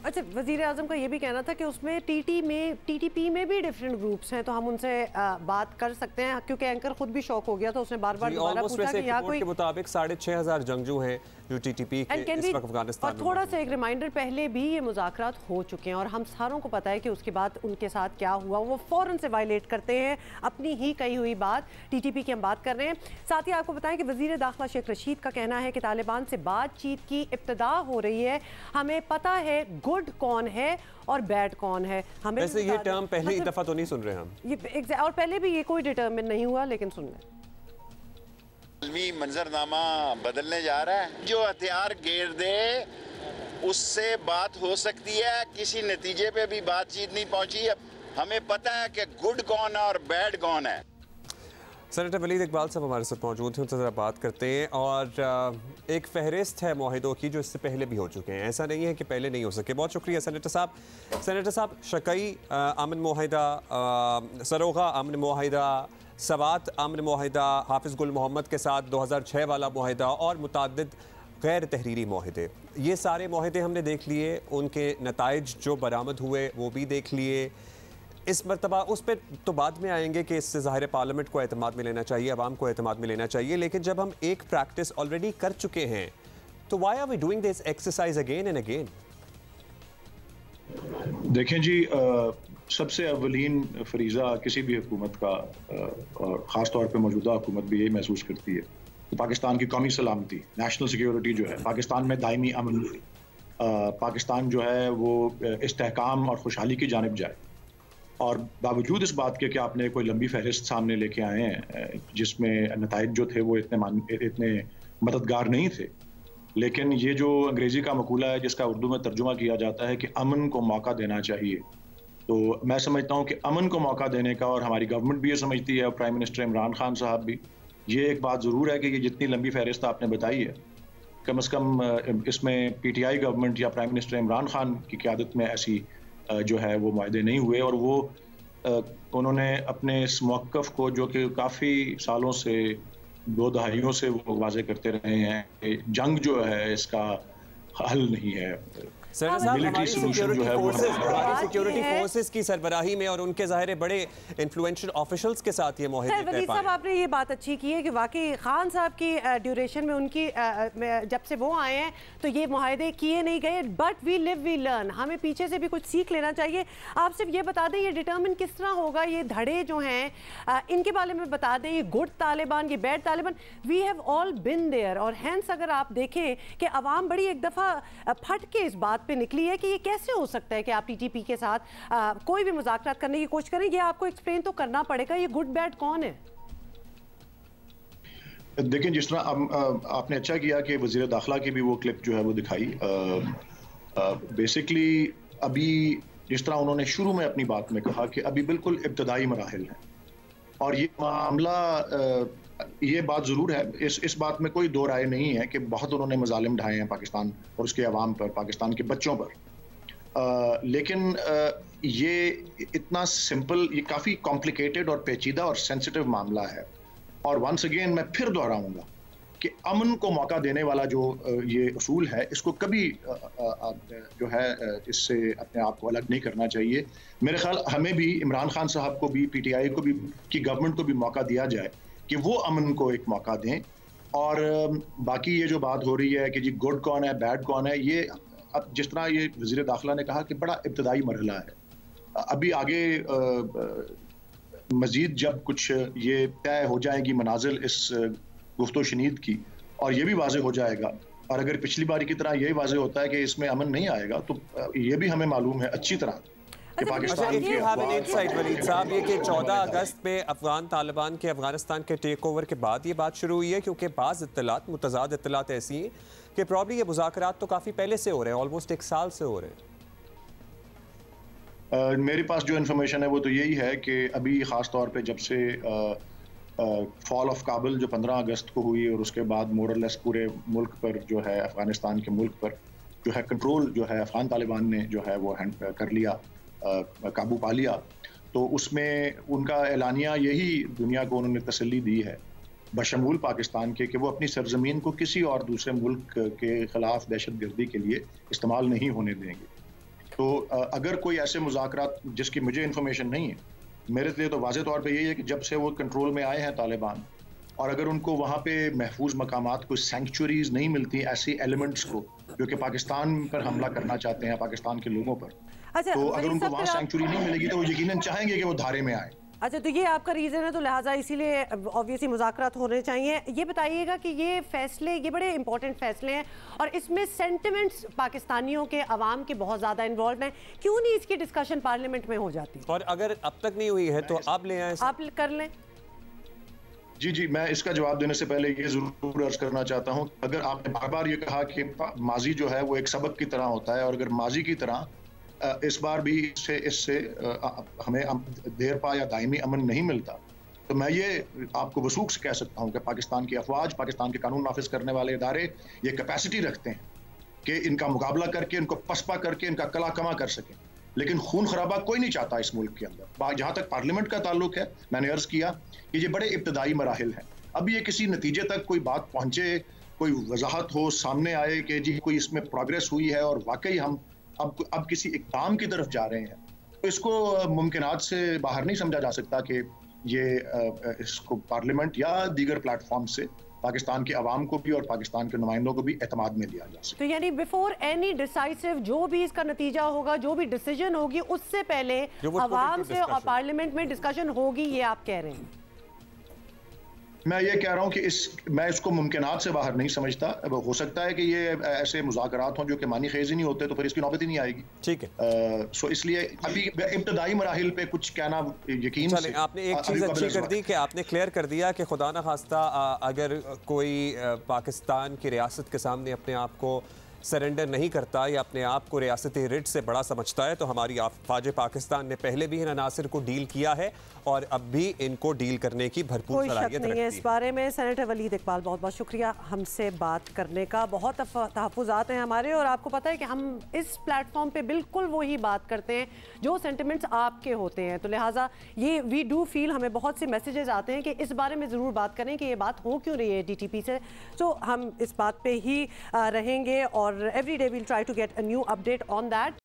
अच्छा, वज़ीर आज़म का ये भी कहना था कि उसमें टीटीपी में भी डिफरेंट ग्रुप्स हैं, तो हम उनसे बात कर सकते हैं, क्योंकि एंकर खुद भी शॉक हो गया था, उसने बार बार दोबारा पूछा कि यहाँ कोई के मुताबिक 6,500 जंगजू हैं जो टीटीपी के इस वक्त अफगानिस्तान और थोड़ा सा एक रिमाइंडर, पहले भी ये मुज़ाकरात हो चुके हैं और हम सारों को पता है कि उसके बाद उनके साथ क्या हुआ। वो फ़ौरन से वायलेट करते हैं अपनी ही कही हुई बात। टीटीपी की हम बात कर रहे हैं। साथ ही आपको बताएं कि वज़ीर दाखिला शेख रशीद का कहना है कि तालिबान से बातचीत की इब्तिदा हो रही है, हमें पता है गुड कौन है और बैड कौन है। हमें वैसे ये टर्म पहली दफा तो नहीं सुन रहे हम ये, और पहले भी ये कोई डिटर्मिन नहीं हुआ, लेकिन सुन लें। मंजरनामा बदलने जा रहा है, जो हथियार घेर दे उससे बात हो सकती है, किसी नतीजे पे भी बातचीत नहीं पहुंची। हमें पता है कि गुड कौन है और बैड कौन है। सेनेटर वलीद इकबाल साहब हमारे साथ मौजूद हैं, उनसे ज़रा बात करते हैं। और एक फहरिस्त है मुआहिदों की जो इससे पहले भी हो चुके हैं, ऐसा नहीं है कि पहले नहीं हो सके। बहुत शुक्रिया सेनेटर साहब। सेनेटर साहब, शकई अमन मुआहिदा, सरोगा अमन मुआहिदा, सवात अमन मुआहिदा, हाफिज़ गुल मोहम्मद के साथ 2006 वाला मुआहिदा और मुतअद्दिद गैर तहरीरी मुआहिदे, ये सारे मुआहिदे हमने देख लिए, उनके नताइज जो बरामद हुए वो भी देख लिए। इस मरतबा उस पर तो बाद में आएंगे कि इससे ज़ाहिर पार्लियामेंट को एतमाद में लेना चाहिए, अवाम को एतमाद में लेना चाहिए, लेकिन जब हम एक प्रैक्टिस ऑलरेडी कर चुके हैं तो why are we doing this exercise again and again? देखें जी, सबसे अवलीन फरीज़ा किसी भी हुकूमत का, और ख़ास तौर पे मौजूदा हुकूमत भी यही महसूस करती है कि पाकिस्तान की कौमी सलामती, नेशनल सिक्योरिटी जो है, पाकिस्तान में दायमी अमन, पाकिस्तान जो है वो इस्तेहकाम और खुशहाली की जानिब जाए। और बावजूद इस बात के कि आपने कोई लंबी फहरिस्त सामने लेके आए हैं जिसमें नताइज जो थे वो इतने मददगार नहीं थे, लेकिन ये जो अंग्रेज़ी का मकूला है जिसका उर्दू में तर्जुमा किया जाता है कि अमन को मौका देना चाहिए, तो मैं समझता हूँ कि अमन को मौका देने का, और हमारी गवर्नमेंट भी ये समझती है और प्राइम मिनिस्टर इमरान खान साहब भी, ये एक बात ज़रूर है कि ये जितनी लंबी फहरिस्त आपने बताई है, कम से कम इसमें पीटीआई गवर्नमेंट या प्राइम मिनिस्टर इमरान खान की क़यादत में ऐसी जो है वो मुआहदे नहीं हुए। और वो उन्होंने अपने इस मौक़िफ़ को, जो कि काफ़ी सालों से, 2 दहाइयों से वो वाज़े करते रहे हैं कि जंग जो है इसका हल नहीं है। हमारी सिक्योरिटी फोर्सेस की सरबराही में और उनके ज़ाहिर बड़े इन्फ्लुएंशियल ऑफिशियल्स के साथ ये मुआहदे तय पाए। साहब, आपने ये बात अच्छी की है कि वाकई खान साहब की ड्यूरेशन में, उनकी जब से वो आए हैं तो ये मुआहदे किए नहीं गए, but we live we learn, हमें पीछे से भी कुछ सीख लेना चाहिए। आप सिर्फ ये बता दें ये डिटर्मिन किस तरह होगा, ये धड़े जो हैं इनके बारे में बता दें, ये गुड तालिबान, ये bad Taliban, we have all been there. और हैंस अगर आप देखें कि अवाम बड़ी एक दफ़ा फट के इस बात पे निकली है कि ये कैसे हो सकता है कि आप टीटीपी के साथ कोई भी मुज़ाकरात करने की कोशिश करें, ये आपको एक्सप्लेन तो करना पड़ेगा, ये गुड बैड कौन है। देखिए, जिस तरह आपने अच्छा किया कि वज़ीर दाखिला की भी वो क्लिप जो है वो दिखाई। बेसिकली अभी जिस तरह उन्होंने शुरू में अपनी बात में कहा कि अभी बिल्कुल इब्तदाई मराहिल हैं, और ये मामला, ये बात ज़रूर है, इस बात में कोई दो राय नहीं है कि बहुत उन्होंने मज़ालिम ढाए हैं पाकिस्तान और उसके अवाम पर, पाकिस्तान के बच्चों पर। लेकिन ये इतना सिंपल, ये काफ़ी कॉम्प्लिकेटेड और पेचीदा और सेंसिटिव मामला है। और वंस अगेन मैं फिर दोहराऊंगा कि अमन को मौका देने वाला जो ये उसूल है, इसको कभी जो है इससे अपने आप को अलग नहीं करना चाहिए। मेरे ख्याल हमें भी, इमरान खान साहब को भी, पीटीआई को भी, की गवर्नमेंट को भी मौका दिया जाए कि वो अमन को एक मौका दें। और बाकी ये जो बात हो रही है कि जी गुड कौन है, बैड कौन है, ये अब जिस तरह ये वज़ीर दाखिला ने कहा कि बड़ा इब्तदाई मरहला है। अभी आगे मज़ीद जब कुछ ये तय हो जाएगी मनाजिल इस गुफ्तो शनीद की, और ये भी वाज़े हो जाएगा, और अगर पिछली बारी की तरह यही वाज़े होता है कि इसमें अमन नहीं आएगा, तो ये भी हमें मालूम है अच्छी तरह कि पाकिस्तान के वलीद साहब, ये कि 14 अगस्त पे अफगान तालिबान के अफगानिस्तान के टेक ओवर के बाद ये बात शुरू हुई है, क्योंकि बाज़ इत्तलात, मुतज़ाद इत्तलात ऐसी हैं कि प्रॉब्ली ये मुज़ाकरात तो काफ़ी पहले से हो रहे हैं, ऑलमोस्ट 1 साल से हो रहे हैं। मेरे पास जो इन्फॉर्मेशन है वो तो यही है कि अभी ख़ास तौर पे जब से फॉल ऑफ काबुल जो 15 अगस्त को हुई, और उसके बाद मोरलेस पूरे मुल्क पर जो है, अफ़गानिस्तान के मुल्क पर जो है कंट्रोल जो है अफ़गान तालिबान ने जो है वो हैंड कर लिया, काबू पा लिया, तो उसमें उनका एलानिया यही दुनिया को उन्होंने तसल्ली दी है, बशमूल पाकिस्तान के, कि वो अपनी सरजमीन को किसी और दूसरे मुल्क के ख़िलाफ़ दहशत गर्दी के लिए इस्तेमाल नहीं होने देंगे। तो अगर कोई ऐसे मुज़ाकरात जिसकी मुझे इन्फॉर्मेशन नहीं है, मेरे लिए तो वाज़े तौर पे यही है कि जब से वो कंट्रोल में आए हैं तालिबान, और अगर उनको वहाँ पे महफूज मकामात, कोई सेंचुरीज नहीं मिलती ऐसी एलिमेंट्स को जो कि पाकिस्तान पर हमला करना चाहते हैं, पाकिस्तान के लोगों पर, अच्छा, तो अगर उनको वहाँ सेंचुरी नहीं मिलेगी तो वो यकीनन चाहेंगे कि वो धारे में आए। अच्छा, तो ये आपका रीज़न है, तो लिहाजा इसीलिए ऑब्वियसली मुज़ाकरात होने चाहिए। ये बताइएगा कि ये फैसले, ये बड़े इंपॉर्टेंट फैसले हैं और इसमें सेंटिमेंट्स पाकिस्तानियों के, अवाम के बहुत ज़्यादा इन्वॉल्व हैं, क्यों नहीं इसकी डिस्कशन पार्लियामेंट में हो जाती? और अगर अब तक नहीं हुई है तो आप ले आए, आप कर लें। जी, मैं इसका जवाब देने से पहले ये ज़रूर अर्ज करना चाहता हूँ, अगर आपने बार बार ये कहा कि माजी जो है वो एक सबक की तरह होता है, और अगर माजी की तरह इस बार भी इससे हमें देर पा या दायमी अमन नहीं मिलता, तो मैं ये आपको वसूख से कह सकता हूँ कि पाकिस्तान की अफवाज, पाकिस्तान के कानून नाफिज करने वाले इदारे ये कैपेसिटी रखते हैं कि इनका मुकाबला करके, इनको पसपा करके इनका कला कमा कर सकें। लेकिन खून खराबा कोई नहीं चाहता इस मुल्क के अंदर। जहाँ तक पार्लियामेंट का ताल्लुक है, मैंने अर्ज किया कि ये बड़े इब्तदाई मराहिल हैं। अब ये किसी नतीजे तक कोई बात पहुँचे, कोई वजाहत हो, सामने आए कि जी कोई इसमें प्रोग्रेस हुई है और वाकई हम अब किसी इक़दाम की तरफ जा रहे हैं, तो इसको मुमकिनात से बाहर नहीं समझा जा सकता कि ये इसको पार्लियामेंट या दीगर प्लेटफॉर्म से पाकिस्तान के अवाम को भी और पाकिस्तान के नुमाइंदों को भी एतमाद में लिया जा सके। तो यानी बिफोर एनी डिसाइसिव, जो भी इसका नतीजा होगा, जो भी डिसीजन होगी, उससे पहले अवाम से और पार्लियामेंट में डिस्कशन होगी, ये आप कह रहे हैं? मैं ये कह रहा हूँ कि मैं इसको मुमकिनात से बाहर नहीं समझता। अब हो सकता है कि ये ऐसे मुज़ाकरात हों जो कि मानी खेज ही नहीं होते, तो फिर इसकी नौबत ही नहीं आएगी। ठीक है, सो इसलिए अभी इब्तदाई मराहिल पे कुछ कहना यकीन से। आपने एक चीज़ अच्छी कर दी कि आपने क्लियर कर दिया कि खुदा न खास्ता अगर कोई पाकिस्तान की रियासत के सामने अपने आप को सरेंडर नहीं करता या अपने आप को रियासती रिट से बड़ा समझता है, तो हमारी फ़ौज पाकिस्तान ने पहले भी इन अनासिर को डील किया है और अब भी इनको डील करने की भरपूर सलाहियत रखती है। इस बारे में सेनेटर वलीद इकबाल, बहुत बहुत शुक्रिया हमसे बात करने का। बहुत तहफ़्फ़ुज़ात हैं हमारे, और आपको पता है कि हम इस प्लेटफॉर्म पे बिल्कुल वही बात करते हैं जो सेंटिमेंट्स आपके होते हैं, तो लिहाजा ये वी डू फील, हमें बहुत से मैसेजेस आते हैं कि इस बारे में ज़रूर बात करें कि ये बात हो क्यों रही है DTP से। तो हम इस बात पर ही रहेंगे और every day we'll try to get a new update on that.